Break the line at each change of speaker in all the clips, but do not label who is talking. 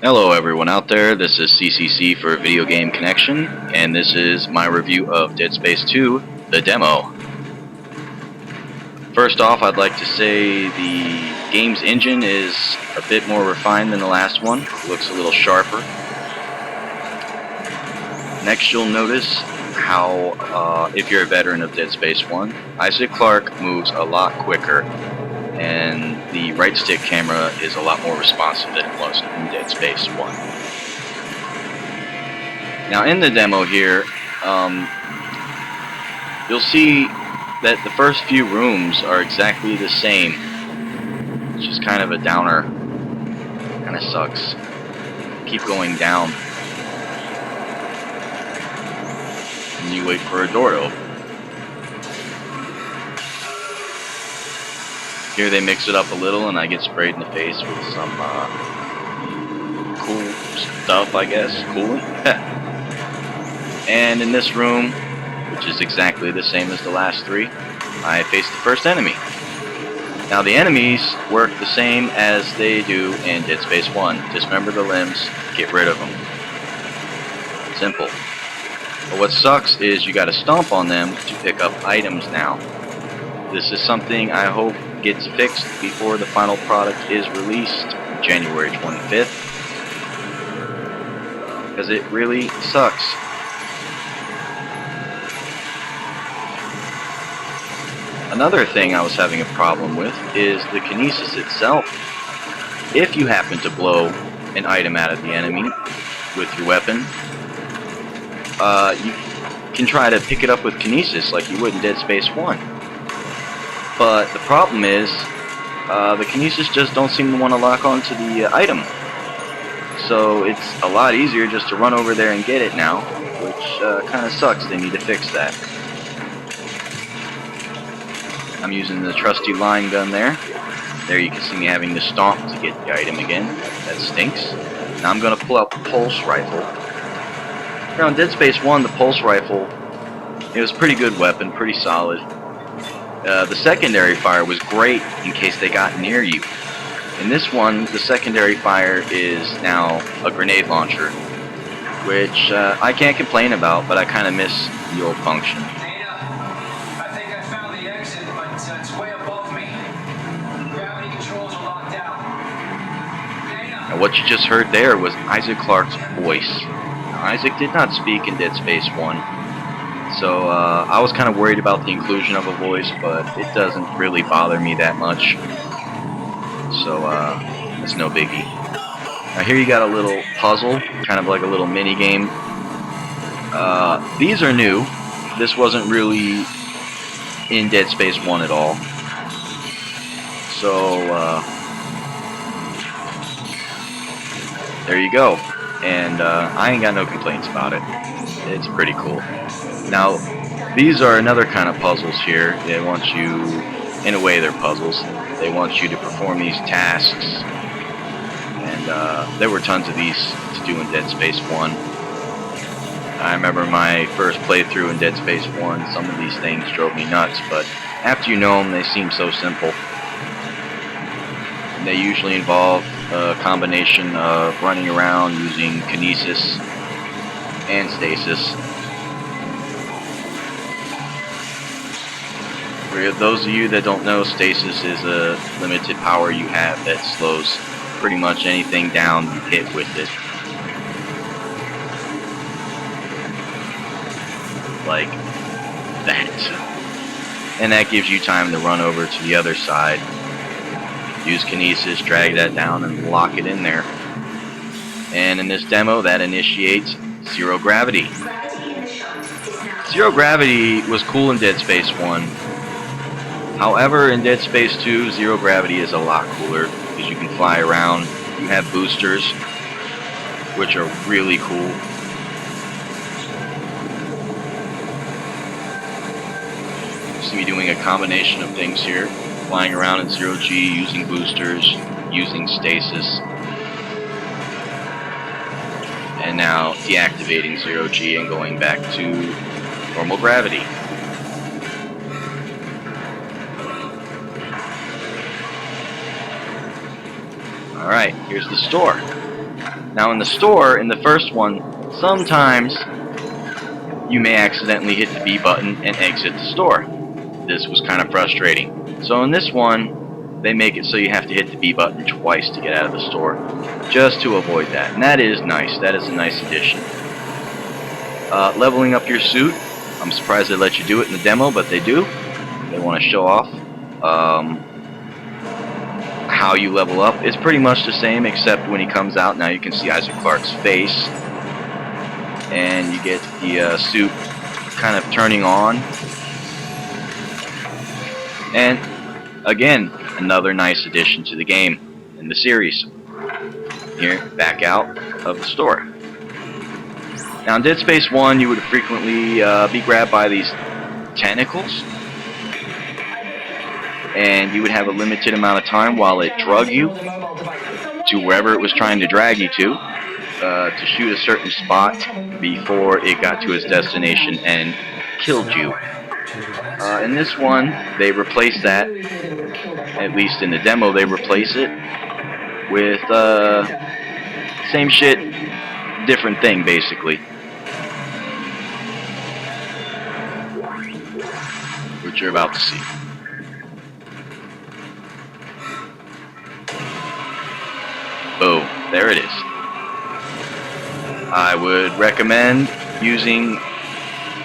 Hello everyone out there, this is CCC for Video Game Connection, and this is my review of Dead Space 2, the demo. First off, I'd like to say the game's engine is a bit more refined than the last one. It looks a little sharper. Next you'll notice how, if you're a veteran of Dead Space 1, Isaac Clarke moves a lot quicker, and the right stick camera is a lot more responsive than it was in Dead Space 1. Now in the demo here, you'll see that the first few rooms are exactly the same, which is kind of a downer. Kinda sucks. Keep going down. And you wait for a door to open. Here they mix it up a little and I get sprayed in the face with some cool stuff, I guess. Coolant. And in this room, which is exactly the same as the last three, I face the first enemy. Now the enemies work the same as they do in Dead Space 1. Dismember the limbs, get rid of them. Simple. But what sucks is you gotta stomp on them to pick up items now. This is something I hope gets fixed before the final product is released January 25th, because it really sucks. Another thing I was having a problem with is the kinesis itself. If you happen to blow an item out of the enemy with your weapon, you can try to pick it up with kinesis like you would in Dead Space 1. But the problem is, the kinesis just don't seem to want to lock onto the item. So it's a lot easier just to run over there and get it now, which kind of sucks. They need to fix that. I'm using the trusty line gun there. There you can see me having to stomp to get the item again. That stinks. Now I'm going to pull out the pulse rifle. Now in Dead Space 1, the pulse rifle, it was a pretty good weapon, pretty solid. The secondary fire was great in case they got near you. In this one, the secondary fire is now a grenade launcher, which I can't complain about, but I kind of miss the old function.
Data, I think I found the exit, but it's way above me. Gravity controls are locked out. Data.
Now what you just heard there was Isaac Clarke's voice. Now, Isaac did not speak in Dead Space 1. So I was kind of worried about the inclusion of a voice, but it doesn't really bother me that much. So it's no biggie. Now here you got a little puzzle, kind of like a little mini game. These are new. This wasn't really in Dead Space 1 at all. So there you go. And I ain't got no complaints about it. It's pretty cool. Now, these are another kind of puzzles here. They want you, in a way they're puzzles, they want you to perform these tasks. And there were tons of these to do in Dead Space 1. I remember my first playthrough in Dead Space 1, some of these things drove me nuts, but after you know them, they seem so simple. And they usually involve a combination of running around using kinesis and stasis. For those of you that don't know, stasis is a limited power you have that slows pretty much anything down you hit with it. Like that. And that gives you time to run over to the other side, use kinesis, drag that down, and lock it in there. And in this demo, that initiates zero gravity. Zero gravity was cool in Dead Space 1. However, in Dead Space 2, zero gravity is a lot cooler because you can fly around. You have boosters, which are really cool. You see me doing a combination of things here. Flying around in zero G, using boosters, using stasis. And now deactivating zero G and going back to normal gravity. Alright, here's the store. Now in the store, in the first one, sometimes you may accidentally hit the B button and exit the store. This was kind of frustrating. So in this one, they make it so you have to hit the B button twice to get out of the store, just to avoid that. And that is nice. That is a nice addition. Leveling up your suit. I'm surprised they let you do it in the demo, but they do. They want to show off how you level up. It's pretty much the same, except when he comes out, now you can see Isaac Clarke's face, and you get the suit kind of turning on. And again, another nice addition to the game in the series. Here, back out of the store. Now in Dead Space 1, you would frequently be grabbed by these tentacles, and you would have a limited amount of time while it drug you to wherever it was trying to drag you to shoot a certain spot before it got to its destination and killed you. In this one, they replace that, at least in the demo, they replace it with same shit, different thing, basically. Which you're about to see. Boom, there it is. I would recommend using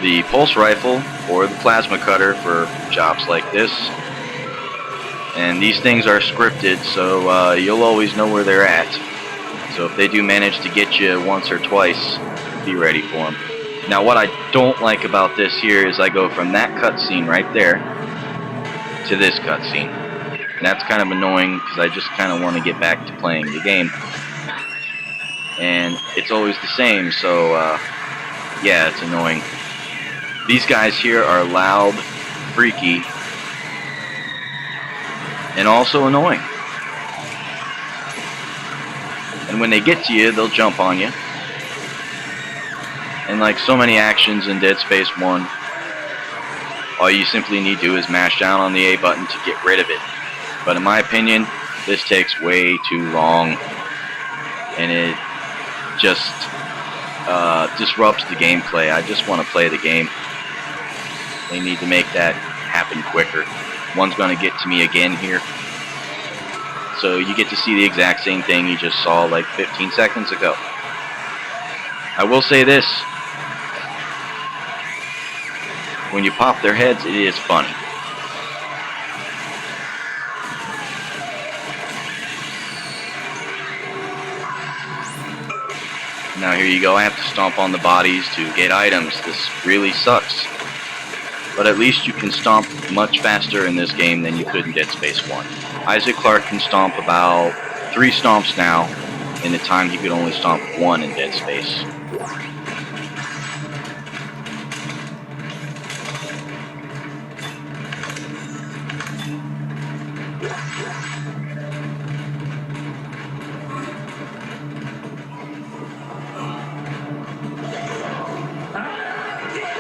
the pulse rifle or the plasma cutter for jobs like this. And these things are scripted, so you'll always know where they're at. So if they do manage to get you once or twice, be ready for them. Now what I don't like about this here is I go from that cutscene right there to this cutscene. And that's kind of annoying because I just kind of want to get back to playing the game. And it's always the same, so yeah, it's annoying. These guys here are loud, freaky, and also annoying. And when they get to you, they'll jump on you. And like so many actions in Dead Space 1, all you simply need to do is mash down on the A button to get rid of it. But in my opinion, this takes way too long, and it just disrupts the gameplay. I just want to play the game. They need to make that happen quicker. One's going to get to me again here. So you get to see the exact same thing you just saw like 15 seconds ago. I will say this. When you pop their heads, it is funny. Now here you go, I have to stomp on the bodies to get items. This really sucks. But at least you can stomp much faster in this game than you could in Dead Space 1. Isaac Clarke can stomp about 3 stomps now, in the time he could only stomp 1 in Dead Space.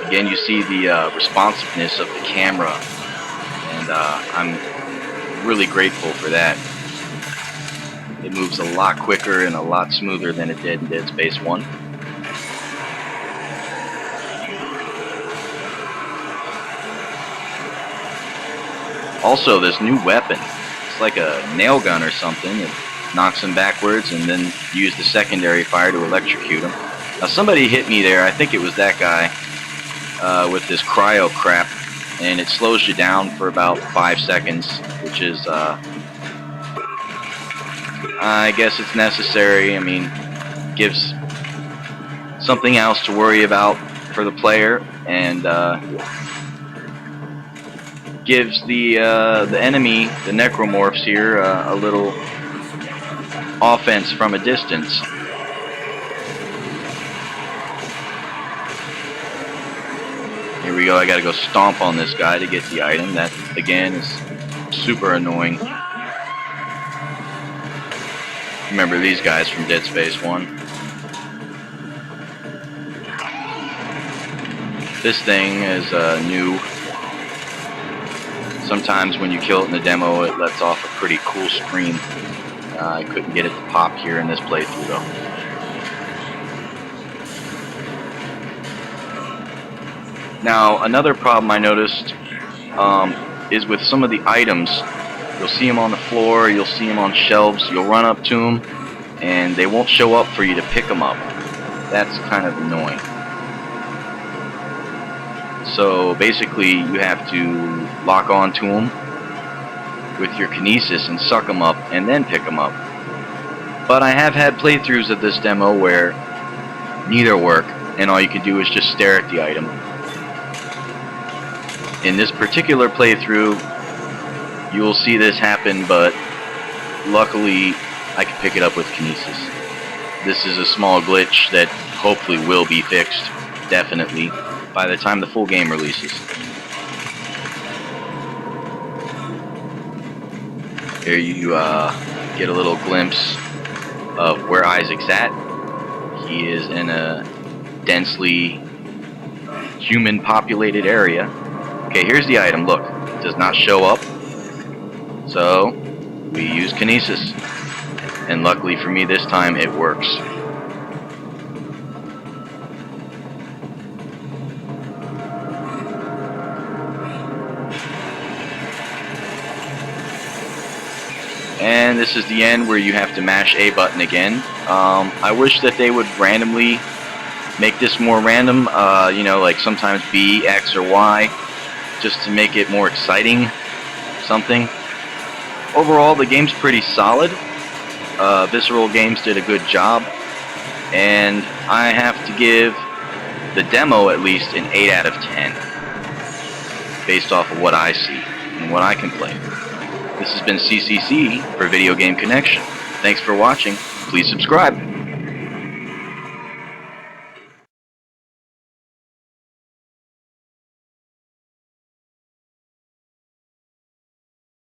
Again, you see the responsiveness of the camera, and I'm really grateful for that. It moves a lot quicker and a lot smoother than it did in Dead Space 1. Also, this new weapon, it's like a nail gun or something. It knocks him backwards and then use the secondary fire to electrocute him. Now somebody hit me there, I think it was that guy, with this cryo crap, and it slows you down for about 5 seconds, which is, I guess it's necessary. I mean, gives something else to worry about for the player, and gives the enemy, the necromorphs here, a little offense from a distance. Here we go, I gotta go stomp on this guy to get the item. That, again, is super annoying. Remember these guys from Dead Space 1. This thing is new. Sometimes when you kill it in the demo, it lets off a pretty cool scream. I couldn't get it to pop here in this playthrough though. Now, another problem I noticed is with some of the items. You'll see them on the floor, you'll see them on shelves, you'll run up to them, and they won't show up for you to pick them up. That's kind of annoying. So basically, you have to lock on to them with your kinesis and suck them up and then pick them up. But I have had playthroughs of this demo where neither work, and all you can do is just stare at the item. In this particular playthrough, you will see this happen, but luckily I can pick it up with kinesis. This is a small glitch that hopefully will be fixed, definitely, by the time the full game releases. Here you get a little glimpse of where Isaac's at. He is in a densely human populated area. Okay, here's the item. Look, it does not show up. So we use kinesis, and luckily for me this time it works. And this is the end where you have to mash A button again. I wish that they would randomly make this more random, you know, like sometimes B, X, or Y, just to make it more exciting, something. Overall, the game's pretty solid. Visceral Games did a good job, and I have to give the demo at least an 8 out of 10, based off of what I see and what I can play. This has been CCC for Video Game Connection. Thanks for watching. Please subscribe.